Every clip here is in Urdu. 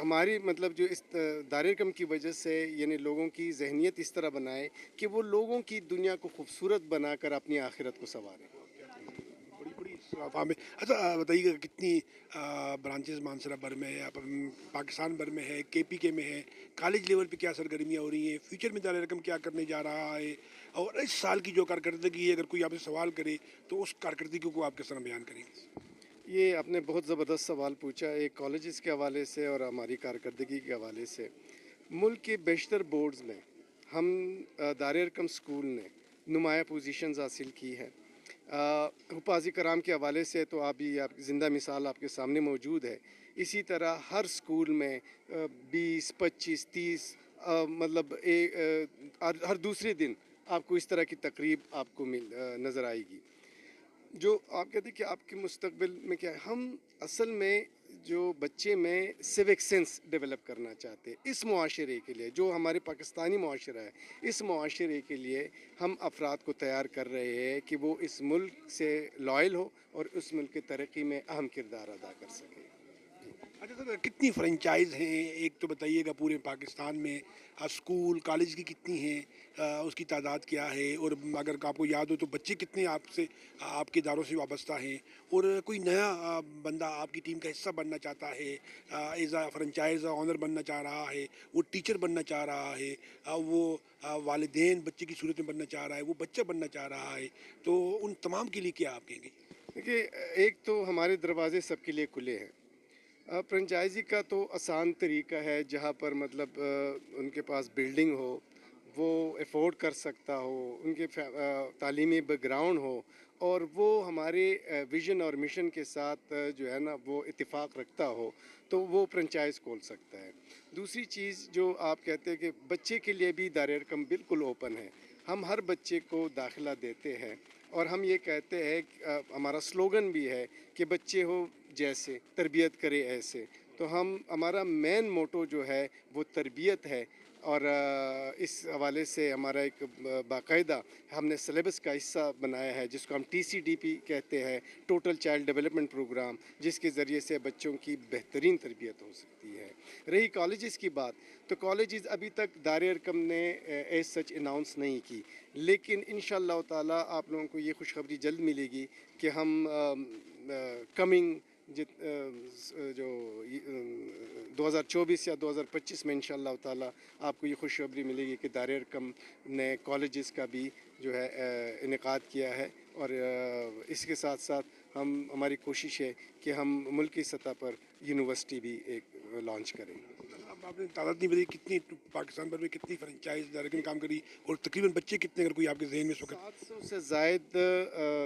ہماری مطلب جو اس دائرکم کی وجہ سے یعنی لوگوں کی ذہنیت اس طرح بنائے کہ وہ لوگوں کی دنیا کو خوبصورت بنا کر اپنی آخرت کو سنواریں. بڑی بڑی فارم ہے. اچھا بتائیے گا کتنی برانچز مانسرا بھر میں ہے, پاکستان بھر میں ہے, کے پی کے میں ہے, کالج لیول پہ کیا سرگرمیاں ہو رہی ہیں, فیوچر میں دارالحکم کیا کرنے جا رہا ہے, اور اس سال کی جو کارکردگی ہے اگر کوئی آپ سے سوال کرے تو اس کارکردگی کو آپ کس طرح بیان کریں گے؟ یہ آپ نے بہت زبردست سوال پوچھا ایک کالجز کے حوالے سے اور ہماری کارکردگی کے حوالے سے. ملک کے بیشتر بورڈز میں ہم دارالحکم اسکول نے نمایاں پوزیشنز حاصل کی ہے. حفاظ کرام کے حوالے سے تو آپ زندہ مثال آپ کے سامنے موجود ہے. اسی طرح ہر اسکول میں 20 25 30 مطلب ہر دوسرے دن آپ کو اس طرح کی تقریب آپ کو نظر آئے گی. جو آپ کہتے ہیں کہ آپ کے مستقبل میں کیا ہے, ہم اصل میں جو بچے میں سیوک سینس ڈیولپ کرنا چاہتے ہیں اس معاشرے کے لیے, جو ہمارے پاکستانی معاشرہ ہے اس معاشرے کے لیے ہم افراد کو تیار کر رہے ہیں کہ وہ اس ملک سے لائل ہو اور اس ملک کی ترقی میں اہم کردار ادا کر سکے. اچھا سر, کتنی فرنچائز ہیں ایک تو بتائیے گا پورے پاکستان میں, اسکول کالج کی کتنی ہیں, اس کی تعداد کیا ہے, اور اگر آپ کو یاد ہو تو بچے کتنے آپ کے اداروں سے وابستہ ہیں, اور کوئی نیا بندہ آپ کی ٹیم کا حصہ بننا چاہتا ہے, ایز اے فرنچائز آنر بننا چاہ رہا ہے, وہ ٹیچر بننا چاہ رہا ہے, وہ والدین بچے کی صورت میں بننا چاہ رہا ہے, وہ بچہ بننا چاہ رہا ہے, تو ان تمام کے لیے کیا آپ کہیں گے؟ دیکھیے ایک تو ہمارے دروازے سب کے لیے کھلے ہیں. فرنچائزی کا تو آسان طریقہ ہے جہاں پر مطلب ان کے پاس بلڈنگ ہو, وہ افورڈ کر سکتا ہو, ان کے تعلیمی بیک گراؤنڈ ہو اور وہ ہمارے ویژن اور مشن کے ساتھ جو ہے نا وہ اتفاق رکھتا ہو تو وہ فرنچائز کھول سکتا ہے. دوسری چیز جو آپ کہتے ہیں کہ بچے کے لیے بھی دارالحکم بالکل اوپن ہے. ہم ہر بچے کو داخلہ دیتے ہیں اور ہم یہ کہتے ہیں ہمارا سلوگن بھی ہے کہ بچے ہو جیسے تربیت کرے ایسے. تو ہمارا مین موٹو جو ہے وہ تربیت ہے, اور اس حوالے سے ہمارا ایک باقاعدہ ہم نے سلیبس کا حصہ بنایا ہے جس کو ہم TCDP کہتے ہیں, ٹوٹل چائلڈ ڈیولپمنٹ پروگرام, جس کے ذریعے سے بچوں کی بہترین تربیت ہو سکتی ہے. رہی کالجز کی بات, تو کالجز ابھی تک دارالحکم نے ایز سچ اناؤنس نہیں کی, لیکن انشاءاللہ تعالیٰ آپ لوگوں کو یہ خوشخبری جلد ملے گی کہ ہم کمنگ جو 2024 یا 2025 میں انشاءاللہ تعالیٰ آپ کو یہ خوشخبری ملے گی کہ دارالحکم نے کالجز کا بھی جو ہے انعقاد کیا ہے. اور اس کے ساتھ ساتھ ہماری کوشش ہے کہ ہم ملکی سطح پر یونیورسٹی بھی ایک لانچ کریں. اب آپ نے تعداد نہیں بتائی کتنی پاکستان بھر میں کتنی فرنچائز دارالحکم کام کری, اور تقریباً بچے کتنے اگر کوئی آپ کے ذہن میں اس وقت؟ 700 سے زائد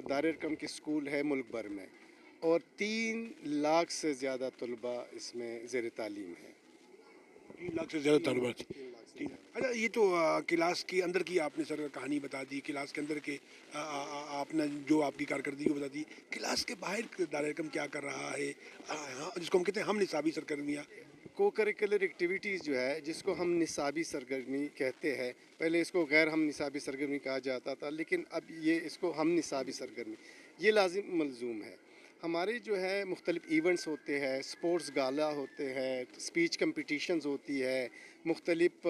دارالحکم کے اسکول ہے ملک بھر میں, اور 3 لاکھ سے زیادہ طلباء اس میں زیر تعلیم ہیں. 3 لاکھ سے زیادہ طالبات. 3 لاکھ سے زیادہ. اچھا یہ تو کلاس کے اندر کی آپ نے سر کہانی بتا دی, کلاس کے اندر کے آپ نے جو آپ کی کارکردگی کو بتا دی, کلاس کے باہر دارالحکم کیا کر رہا ہے, جس کو ہم کہتے ہیں ہم نصابی سرگرمیاں؟ کو کریکولر ایکٹیویٹیز جو ہے جس کو ہم نصابی سرگرمی کہتے ہیں, پہلے اس کو غیر ہم نصابی سرگرمی کہا جاتا تھا, لیکن اب یہ اس کو ہم نصابی سرگرمی یہ لازم ملزوم ہے. ہمارے جو ہے مختلف ایونٹس ہوتے ہیں, اسپورٹس گالا ہوتے ہیں, اسپیچ کمپٹیشنز ہوتی ہے, مختلف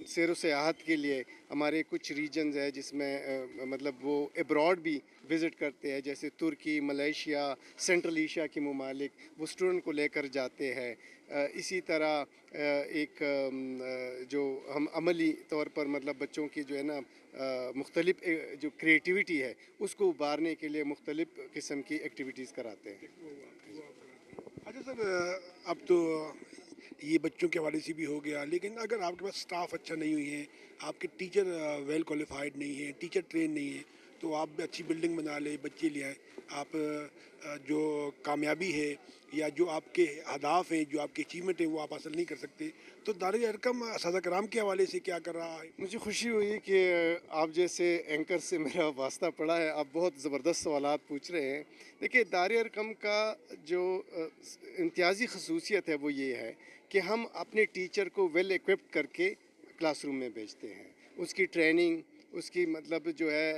سیر و سیاحت کے لیے ہمارے کچھ ریجنز ہیں جس میں مطلب وہ ابراڈ بھی وزٹ کرتے ہیں, جیسے ترکی, ملیشیا, سینٹرل ایشیا کے ممالک, وہ اسٹوڈنٹ کو لے کر جاتے ہیں. اسی طرح ایک جو ہم عملی طور پر مطلب بچوں کی جو ہے نا مختلف جو کریٹیوٹی ہے اس کو ابھارنے کے لیے مختلف قسم کی ایکٹیویٹیز کراتے ہیں. اچھا سر, اب تو یہ بچوں کے حوالے سے بھی ہو گیا, لیکن اگر آپ کے پاس اسٹاف اچھا نہیں ہوئی ہے, آپ کے ٹیچر ویل کوالیفائڈ نہیں ہیں, ٹیچر ٹرین نہیں ہیں, تو آپ بھی اچھی بلڈنگ بنا لیں, بچے لے آئیں, آپ جو کامیابی ہے یا جو آپ کے اہداف ہیں, جو آپ کے اچیومنٹ ہیں وہ آپ حاصل نہیں کر سکتے, تو دارالحکم اساتذہ کرام کے حوالے سے کیا کر رہا ہے؟ مجھے خوشی ہوئی کہ آپ جیسے اینکر سے میرا واسطہ پڑا ہے, آپ بہت زبردست سوالات پوچھ رہے ہیں. دیکھیے دارالحکم کا جو امتیازی خصوصیت ہے وہ یہ ہے کہ ہم اپنے ٹیچر کو ویل ایکوپڈ کر کے کلاس روم میں بھیجتے ہیں. اس کی ٹریننگ, اس کی مطلب جو ہے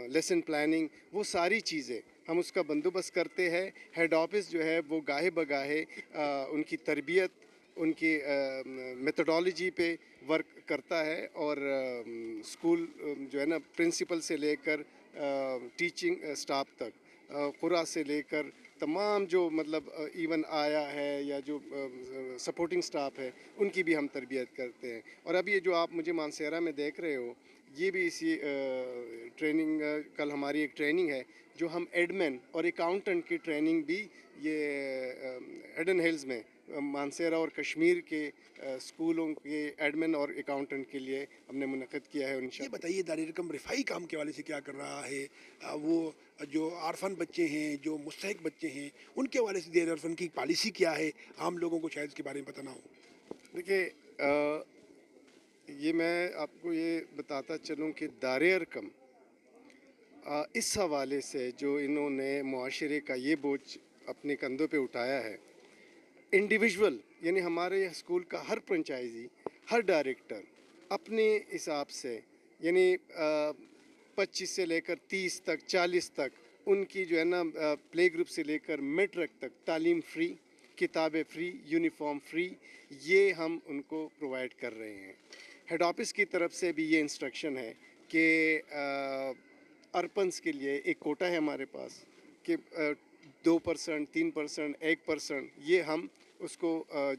لیسن پلاننگ, وہ ساری چیزیں ہم اس کا بندوبست کرتے ہیں. ہیڈ آفس جو ہے وہ گاہے بگاہے ان کی تربیت ان کی میتھڈالوجی پہ ورک کرتا ہے، اور اسکول جو ہے نا پرنسپل سے لے کر ٹیچنگ اسٹاف تک، قرا سے لے کر تمام جو مطلب ایون آیا ہے یا جو سپورٹنگ اسٹاف ہے، ان کی بھی ہم تربیت کرتے ہیں. اور اب یہ جو آپ مجھے مانسہرہ میں دیکھ رہے ہو، یہ بھی اسی ٹریننگ، کل ہماری ایک ٹریننگ ہے جو ہم ایڈمن اور اکاؤنٹنٹ کی ٹریننگ بھی یہ ہڈن ہلز میں مانسہرہ اور کشمیر کے اسکولوں کے ایڈمن اور اکاؤنٹنٹ کے لیے ہم نے منعقد کیا ہے. یہ انشاءاللہ بتائیے دار ارقم رفائی کام کے حوالے سے کیا کر رہا ہے؟ وہ جو آرفن بچے ہیں، جو مستحق بچے ہیں، ان کے حوالے سے دیر عرفن کی پالیسی کیا ہے؟ عام لوگوں کو شاید اس کے بارے میں پتہ نہ ہو. دیکھیے، یہ میں آپ کو یہ بتاتا چلوں کہ دار ارقم اس حوالے سے جو انہوں نے معاشرے کا یہ بوجھ اپنے کندھوں پہ اٹھایا ہے، انڈیویژول یعنی ہمارے اسکول کا ہر فرنچائزی، ہر ڈائریکٹر اپنے حساب سے، یعنی 25 سے لے کر 30 تک 40 تک ان کی جو ہے نا پلے گروپ سے لے کر میٹرک تک تعلیم فری، کتابیں فری، یونیفارم فری، یہ ہم ان کو پرووائڈ کر رہے ہیں. ہیڈ آفس کی طرف سے بھی یہ انسٹرکشن ہے کہ ارپنس کے لیے ایک کوٹا ہے ہمارے پاس کہ 2%، 3%، 1% یہ ہم اس کو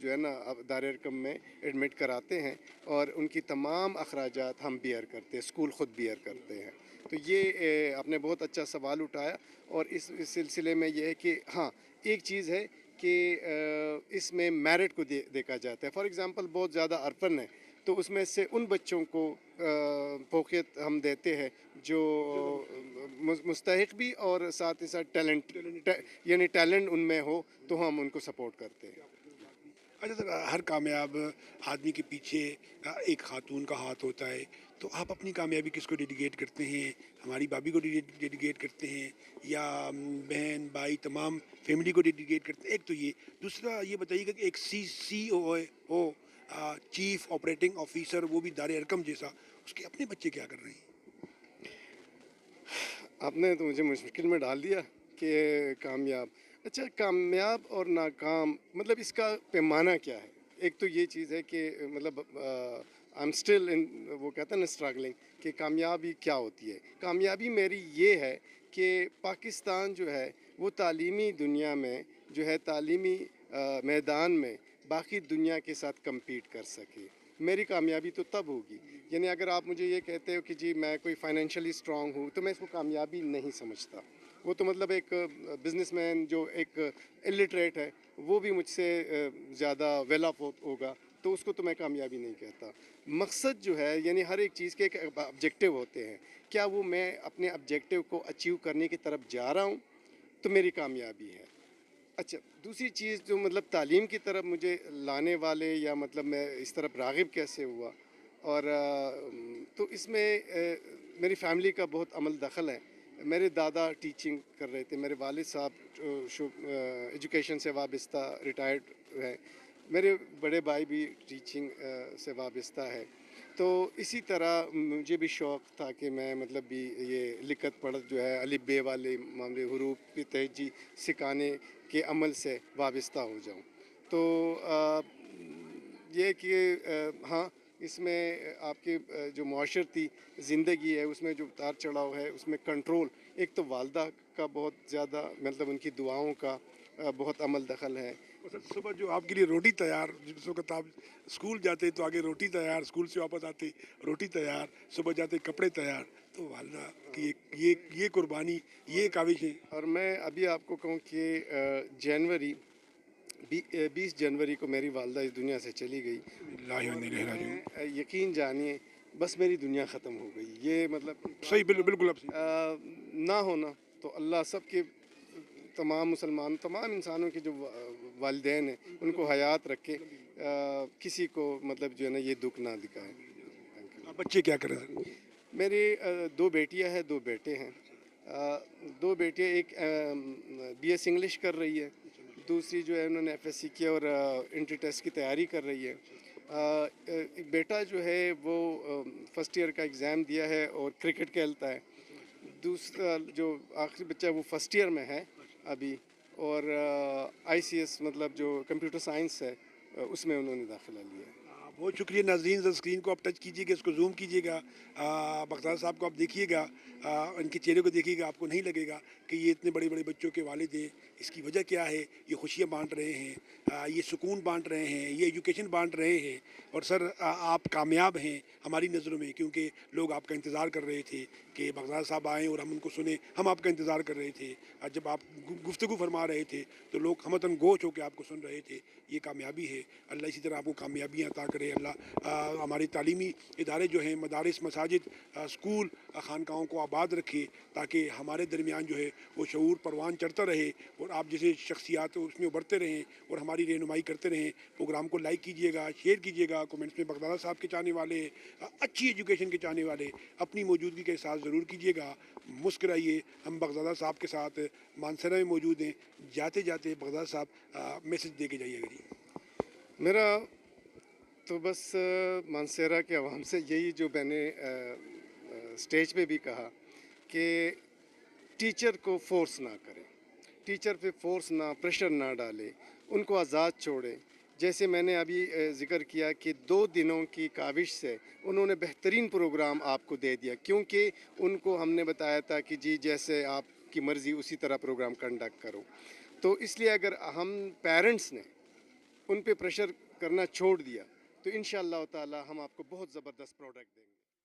جو ہے نا دار ارقم میں ایڈمٹ کراتے ہیں، اور ان کی تمام اخراجات ہم بیئر کرتے ہیں، اسکول خود بیئر کرتے ہیں. تو یہ آپ نے بہت اچھا سوال اٹھایا، اور اس سلسلے میں یہ ہے کہ ہاں ایک چیز ہے کہ اس میں میرٹ کو دیکھا جاتا ہے. فار ایگزامپل بہت زیادہ ارپن ہے تو اس میں سے ان بچوں کو فوقیت ہم دیتے ہیں جو مستحق بھی اور ساتھ ہی ساتھ ٹیلنٹ یعنی ٹیلنٹ ان میں ہو تو ہم ان کو سپورٹ کرتے ہیں. اچھا سر، ہر کامیاب آدمی کے پیچھے ایک خاتون کا ہاتھ ہوتا ہے، تو آپ اپنی کامیابی کس کو ڈیڈیکیٹ کرتے ہیں؟ ہماری بھابھی کو ڈیڈیکیٹ کرتے ہیں، یا بہن بھائی تمام فیملی کو ڈیڈیکیٹ کرتے ہیں؟ ایک تو یہ. دوسرا یہ بتائیے گا کہ ایک سی او ہو، چیف آپریٹنگ آفیسر، وہ بھی دار ارقم جیسا، اس کے اپنے بچے کیا کر رہے ہیں؟ آپ نے تو مجھے مشکل میں ڈال دیا کہ کامیاب. اچھا، کامیاب اور ناکام مطلب اس کا پیمانہ کیا ہے؟ ایک تو یہ چیز ہے کہ مطلب آئی ایم اسٹل ان، وہ کہتے ہیں نا اسٹرگلنگ، کہ کامیابی کیا ہوتی ہے. کامیابی میری یہ ہے کہ پاکستان جو ہے وہ تعلیمی دنیا میں جو ہے تعلیمی میدان میں باقی دنیا کے ساتھ کمپیٹ کر سکے. میری کامیابی تو تب ہوگی، یعنی اگر آپ مجھے یہ کہتے ہو کہ جی میں کوئی فائنینشلی اسٹرانگ ہوں تو میں اس کو کامیابی نہیں سمجھتا. وہ تو مطلب ایک بزنس مین جو ایک الٹریٹ ہے وہ بھی مجھ سے زیادہ ویل آف ہوگا تو اس کو تو میں کامیابی نہیں کہتا. مقصد جو ہے یعنی ہر ایک چیز کے ایک آبجیکٹیو ہوتے ہیں، کیا وہ میں اپنے آبجیکٹیو کو اچیو کرنے کی طرف جا رہا ہوں تو میری کامیابی ہے. اچھا، دوسری چیز جو مطلب تعلیم کی طرف مجھے لانے والے یا مطلب میں اس طرف راغب کیسے ہوا، اور تو اس میں میری فیملی کا بہت عمل دخل ہے. میرے دادا ٹیچنگ کر رہے تھے، میرے والد صاحب ایجوکیشن سے وابستہ ریٹائرڈ ہیں، میرے بڑے بھائی بھی ٹیچنگ سے وابستہ ہے. تو اسی طرح مجھے بھی شوق تھا کہ میں مطلب بھی یہ لکھت پڑھت جو ہے الف بے والے معاملے، حروف کی تہجی سکھانے کے عمل سے وابستہ ہو جاؤں. تو یہ کہ ہاں اس میں آپ کی جو معاشرتی زندگی ہے اس میں جو اتار چڑھاؤ ہے اس میں کنٹرول، ایک تو والدہ کا بہت زیادہ مطلب ان کی دعاؤں کا بہت عمل دخل ہے. صبح جو آپ کے لیے روٹی تیار، جس وقت آپ اسکول جاتے تو آگے روٹی تیار، اسکول سے واپس آتے روٹی تیار، صبح جاتے کپڑے تیار، تو والدہ کی یہ قربانی، یہ کاوشیں. اور میں ابھی آپ کو کہوں کہ جنوری 20 جنوری کو میری والدہ اس دنیا سے چلی گئی. یقین جانیے بس میری دنیا ختم ہو گئی. یہ مطلب صحیح، بالکل آپ صحیح. نہ ہونا تو اللہ سب کے تمام تمام انسانوں کے جو والدین ہیں ان کو حیات رکھے، کسی کو مطلب جو ہے نا یہ دکھ نہ دکھائے. بچے کیا کریں سر؟ میری 2 بیٹیاں ہیں، 2 بیٹے ہیں. 2 بیٹیاں، ایک بی ایس انگلش کر رہی ہے، دوسری جو ہے انہوں نے ایف ایس سی کیا اور انٹری ٹیسٹ کی تیاری کر رہی ہے. ایک بیٹا جو ہے وہ فرسٹ ایئر کا ایگزام دیا ہے اور کرکٹ کھیلتا ہے. دوسرا جو آخری بچہ ہے وہ فرسٹ ایئر میں ہے ابھی، اور آئی سی ایس مطلب جو کمپیوٹر سائنس ہے اس میں انہوں نے داخلہ لیا ہے۔ بہت شکریہ ناظرین، اسکرین کو آپ ٹچ کیجیے گا، اس کو زوم کیجیے گا، بغداد صاحب کو آپ دیکھیے گا، ان کے چہرے کو دیکھیے گا، آپ کو نہیں لگے گا کہ یہ اتنے بڑے بڑے بچوں کے والد ہیں۔ اس کی وجہ کیا ہے؟ یہ خوشیاں بانٹ رہے ہیں، یہ سکون بانٹ رہے ہیں، یہ ایجوکیشن بانٹ رہے ہیں۔ اور سر آپ کامیاب ہیں ہماری نظروں میں، کیونکہ لوگ آپ کا انتظار کر رہے تھے کہ بغداد صاحب آئیں اور ہم ان کو سنیں۔ ہم آپ کا انتظار کر رہے تھے، جب آپ گفتگو فرما رہے تھے تو لوگ ہمتاً گوش ہو کے آپ کو سن رہے تھے۔ یہ کامیابی ہے، اللہ اسی طرح آپ کو کامیابیاں عطا کرے۔ اللہ ہماری تعلیمی ادارے جو ہیں، مدارس، مساجد، اسکول، خانقاہوں کو آباد رکھے، تاکہ ہمارے درمیان جو ہے وہ شعور پروان چڑھتا رہے، اور آپ جیسے شخصیات اس میں ابھرتے رہیں اور ہماری رہنمائی کرتے رہیں۔ پروگرام کو لائک کیجیے گا، شیئر کیجیے گا، کومنٹس میں بغدادہ صاحب کے چاہنے والے، اچھی ایجوکیشن کے چاہنے والے اپنی موجودگی کا احساس ضرور کیجیے گا۔ مسکرائیے۔ ہم بغدادہ صاحب کے ساتھ مانسرہ میں موجود ہیں۔ جاتے جاتے بغدادہ صاحب میسج دے کے جائیے گا جی۔ میرا تو بس مانسیرا کے عوام سے یہی جو میں نے اسٹیج پہ بھی کہا کہ ٹیچر کو فورس نہ کریں، ٹیچر پہ فورس نہ، پریشر نہ ڈالے، ان کو آزاد چھوڑیں۔ جیسے میں نے ابھی ذکر کیا کہ 2 دنوں کی کاوش سے انہوں نے بہترین پروگرام آپ کو دے دیا، کیونکہ ان کو ہم نے بتایا تھا کہ جی جیسے آپ کی مرضی اسی طرح پروگرام کنڈکٹ کرو۔ تو اس لیے اگر ہم پیرنٹس نے ان پہ پریشر کرنا چھوڑ دیا تو انشاءاللہ تعالی ہم آپ کو بہت زبردست پروڈکٹ دیں گے۔